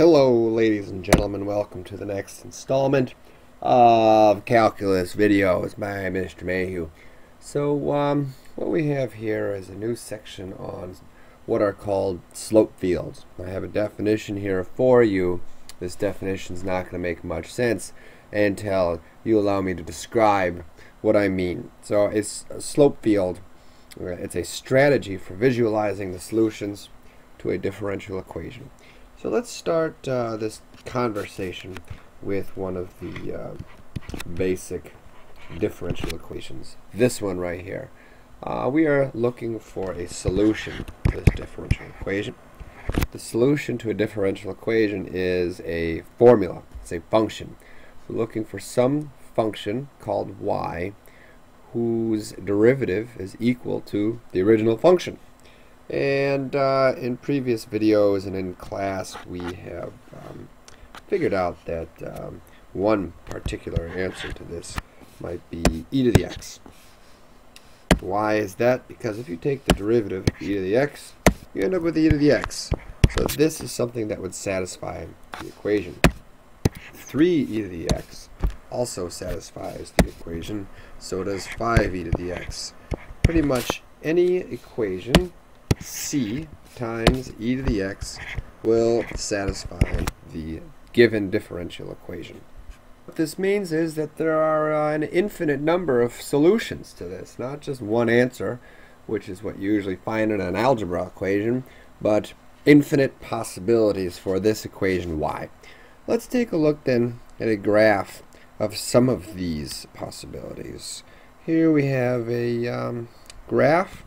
Hello, ladies and gentlemen. Welcome to the next installment of calculus videos by Mr. Mayhew. So, what we have here is a new section on what are called slope fields. I have a definition here for you. This definition is not going to make much sense until you allow me to describe what I mean. So, it's a slope field. It's a strategy for visualizing the solutions to a differential equation. So let's start this conversation with one of the basic differential equations. This one right here. We are looking for a solution to this differential equation. The solution to a differential equation is a formula. It's a function. We're looking for some function called y whose derivative is equal to the original function. And in previous videos and in class we have figured out that one particular answer to this might be e to the x. Why is that? Because if you take the derivative of e to the x, you end up with e to the x. So this is something that would satisfy the equation. 3e to the x also satisfies the equation, so does 5e to the x. Pretty much any equation c times e to the x will satisfy the given differential equation. What this means is that there are an infinite number of solutions to this, not just one answer, which is what you usually find in an algebra equation, but infinite possibilities for this equation y. Let's take a look then at a graph of some of these possibilities. Here we have a graph.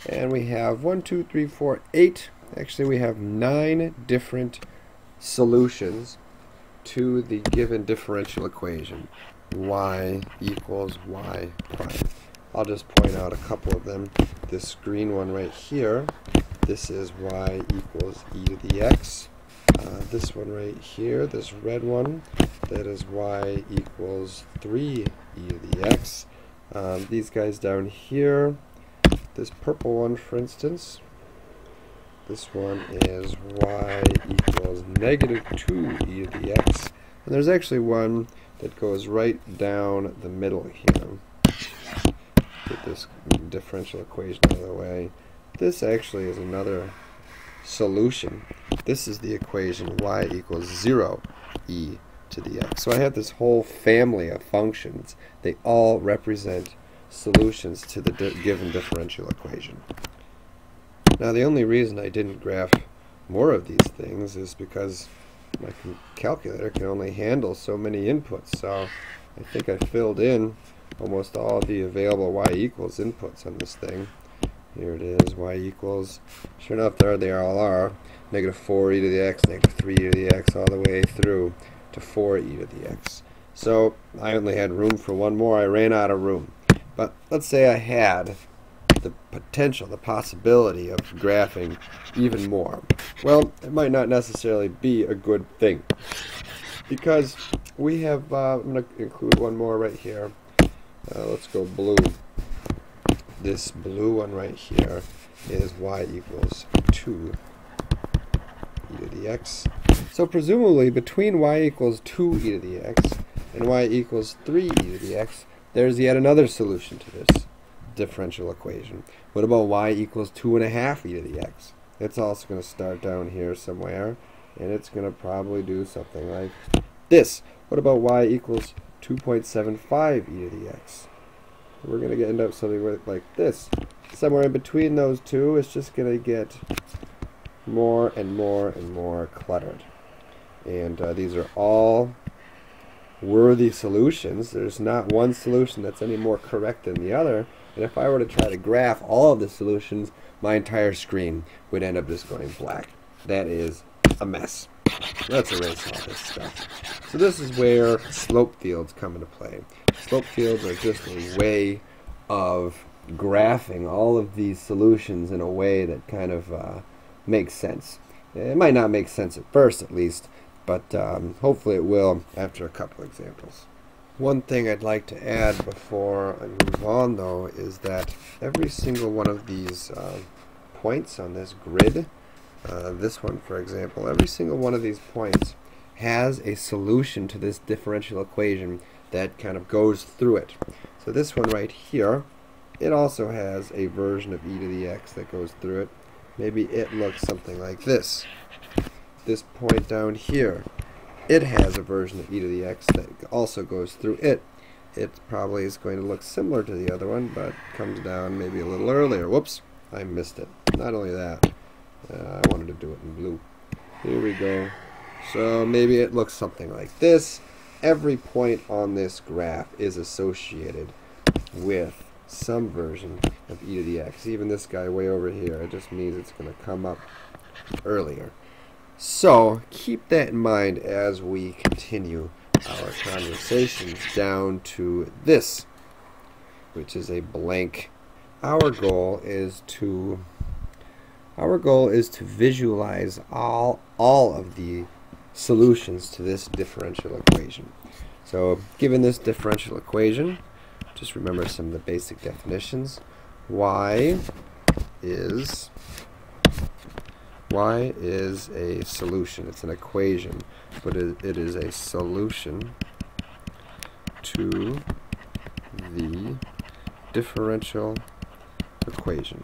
And we have 1, 2, 3, 4, 8. Actually, we have 9 different solutions to the given differential equation. Y equals y prime. I'll just point out a couple of them. This green one right here, this is y equals e to the x. This one right here, this red one, that is y equals 3e to the x. These guys down here, this purple one, for instance, this one is y equals negative 2e to the x. And there's actually one that goes right down the middle here. Get this differential equation out of the way. This actually is another solution. This is the equation y equals 0e to the x. So I have this whole family of functions. They all represent solutions to the given differential equation. Now the only reason I didn't graph more of these things is because my calculator can only handle so many inputs. So I think I filled in almost all of the available y equals inputs on this thing. Here it is, y equals, sure enough there they all are, negative 4e to the x, negative 3e to the x, all the way through to 4e to the x. So I only had room for one more. I ran out of room. But let's say I had the potential, the possibility of graphing even more. Well, it might not necessarily be a good thing, because we have, I'm going to include one more right here. Let's go blue. This blue one right here is y equals 2e to the x. So presumably between y equals 2e to the x and y equals 3e to the x, there's yet another solution to this differential equation. What about y equals 2.5e to the x? It's also going to start down here somewhere, and it's going to probably do something like this. What about y equals 2.75e to the x? We're going to end up something like this. Somewhere in between those two, it's just going to get more and more and more cluttered. And these are all worthy solutions. There's not one solution that's any more correct than the other, and if I were to try to graph all of the solutions, my entire screen would end up just going black. That is a mess. Let's erase all this stuff. So this is where slope fields come into play. Slope fields are just a way of graphing all of these solutions in a way that kind of makes sense. It might not make sense at first, at least, but hopefully it will after a couple examples. One thing I'd like to add before I move on, though, is that every single one of these points on this grid this one, for example, every single one of these points has a solution to this differential equation that kind of goes through it. So this one right here, it also has a version of e to the x that goes through it. Maybe it looks something like this. This point down here, it has a version of e to the x that also goes through it. It probably is going to look similar to the other one, but comes down maybe a little earlier. Whoops, I missed it. Not only that, I wanted to do it in blue. Here we go. So maybe it looks something like this. Every point on this graph is associated with some version of e to the x. Even this guy way over here, it just means it's going to come up earlier. So keep that in mind as we continue our conversations down to this, which is a blank. Our goal is to visualize all of the solutions to this differential equation. So given this differential equation, just remember some of the basic definitions. Y is a solution. It's an equation, but it is a solution to the differential equation.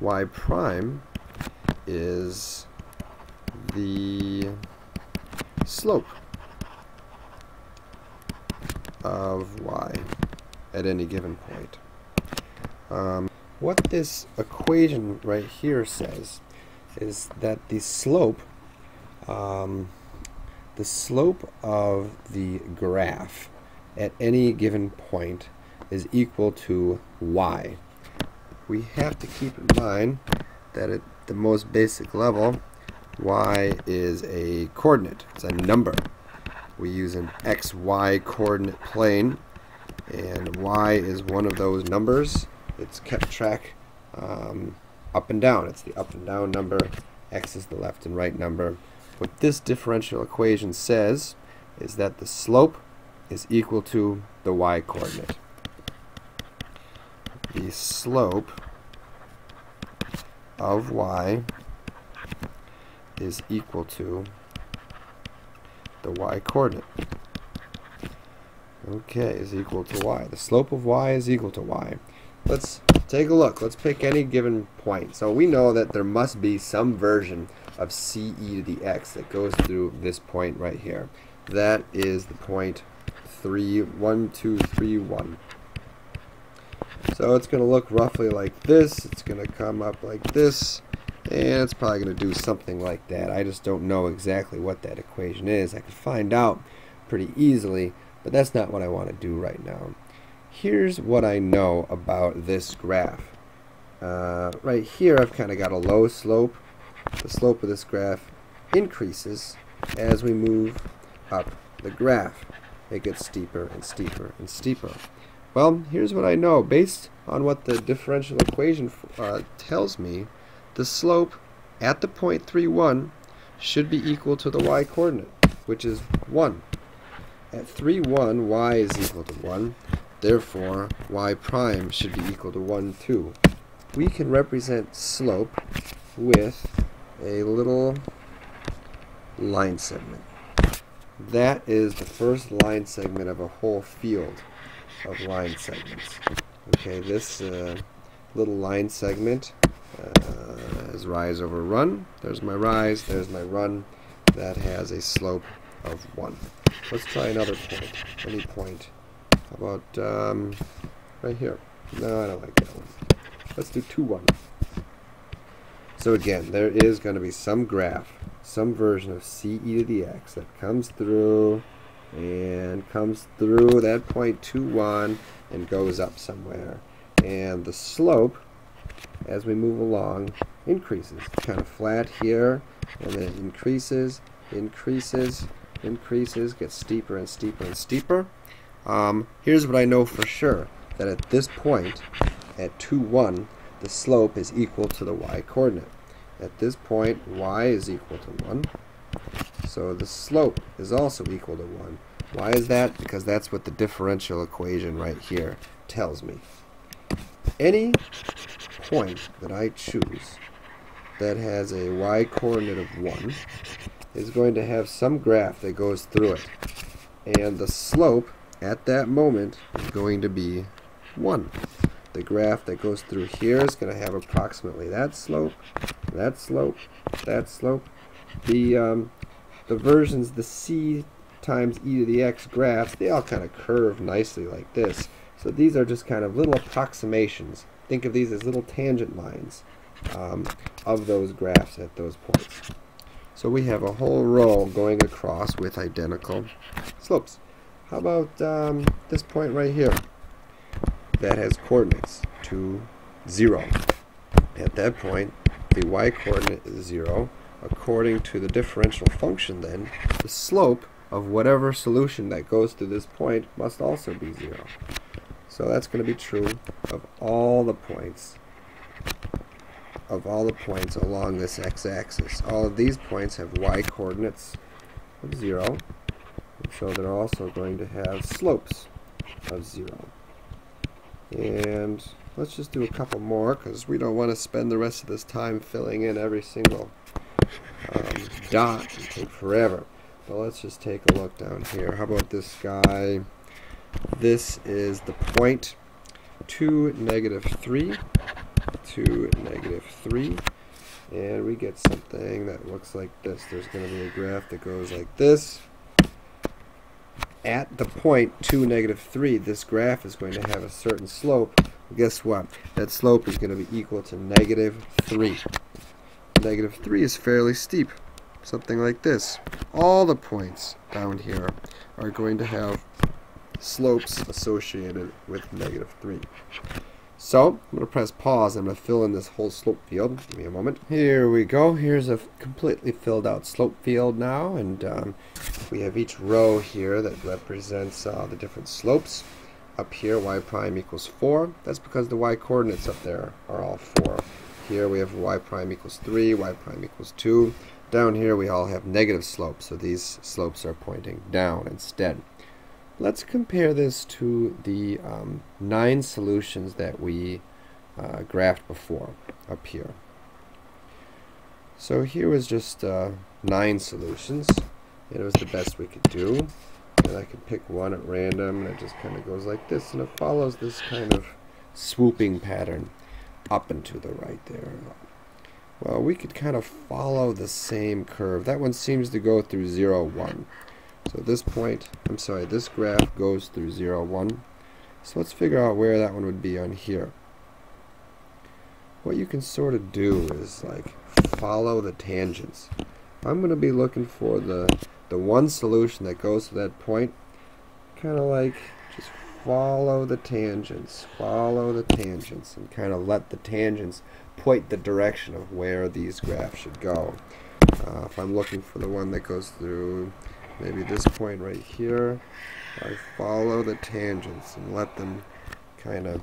Y prime is the slope of y at any given point. What this equation right here says is that the slope of the graph at any given point is equal to y. We have to keep in mind that at the most basic level, y is a coordinate. It's a number. We use an xy coordinate plane, and y is one of those numbers. It's kept track up and down. It's the up and down number. X is the left and right number. What this differential equation says is that the slope is equal to the y coordinate. The slope of y is equal to the y coordinate. Okay, is equal to y. The slope of y is equal to y. Let's take a look. Let's pick any given point. So we know that there must be some version of c e to the x that goes through this point right here. That is the point 1, 2, 3, 1. So it's going to look roughly like this. It's going to come up like this, and it's probably going to do something like that. I just don't know exactly what that equation is. I could find out pretty easily, but that's not what I want to do right now. Here's what I know about this graph. Right here I've kind of got a low slope. The slope of this graph increases as we move up the graph. It gets steeper and steeper and steeper. Well, here's what I know. Based on what the differential equation tells me, the slope at the point 3, 1 should be equal to the y coordinate, which is 1. At 3, 1, y is equal to 1. Therefore, y prime should be equal to 1, 2. We can represent slope with a little line segment. That is the first line segment of a whole field of line segments. Okay, this little line segment is rise over run. There's my rise, there's my run. That has a slope of 1. Let's try another point. Any point. How about right here? No, I don't like that one. Let's do 2, 1. So again, there is going to be some graph, some version of c e to the x that comes through and comes through that point 2, 1 and goes up somewhere. And the slope, as we move along, increases. It's kind of flat here, and then it increases, increases, increases, gets steeper and steeper and steeper. Here's what I know for sure, that at this point, at 2, 1, the slope is equal to the y coordinate. At this point, y is equal to 1. So the slope is also equal to 1. Why is that? Because that's what the differential equation right here tells me. Any point that I choose that has a y-coordinate of 1 is going to have some graph that goes through it. And the slope at that moment is going to be 1. The graph that goes through here is going to have approximately that slope, that slope, that slope. The versions, the c times e to the x graphs, they all kind of curve nicely like this. So these are just kind of little approximations. Think of these as little tangent lines of those graphs at those points. So we have a whole row going across with identical slopes. How about this point right here? That has coordinates 2, 0. At that point, the y-coordinate is 0. According to the differential function then, the slope of whatever solution that goes through this point must also be 0. So that's going to be true of all the points along this x-axis. All of these points have y-coordinates of 0, and so they're also going to have slopes of 0. And let's just do a couple more, because we don't want to spend the rest of this time filling in every single dot. It would take forever. But let's just take a look down here. How about this guy? This is the point 2, -3, 2, -3, and we get something that looks like this. There's going to be a graph that goes like this. At the point 2, -3, this graph is going to have a certain slope. Well, guess what? That slope is going to be equal to -3. -3 is fairly steep. Something like this. All the points down here are going to have slopes associated with -3. So, I'm going to press pause. I'm going to fill in this whole slope field. Give me a moment. Here we go. Here's a completely filled out slope field now, and we have each row here that represents the different slopes. Up here, y prime equals 4. That's because the y-coordinates up there are all 4. Here we have y prime equals 3, y prime equals 2. Down here we all have negative slopes, so these slopes are pointing down instead. Let's compare this to the 9 solutions that we graphed before up here. So here was just 9 solutions, and it was the best we could do. And I can pick one at random, and it just kind of goes like this, and it follows this kind of swooping pattern up and to the right there. Well, we could kind of follow the same curve. That one seems to go through 0, 1. So this point, this graph goes through 0, 1. So let's figure out where that one would be on here. What you can sort of do is like follow the tangents. I'm going to be looking for the one solution that goes to that point. Kind of like just follow the tangents, and kind of let the tangents point the direction of where these graphs should go. If I'm looking for the one that goes through maybe this point right here, I follow the tangents and let them kind of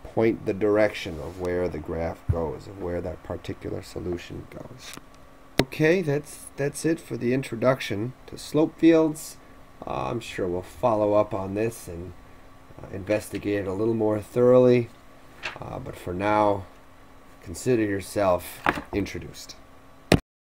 point the direction of where the graph goes, of where that particular solution goes. Okay, that's it for the introduction to slope fields. I'm sure we'll follow up on this and investigate it a little more thoroughly, but for now, consider yourself introduced.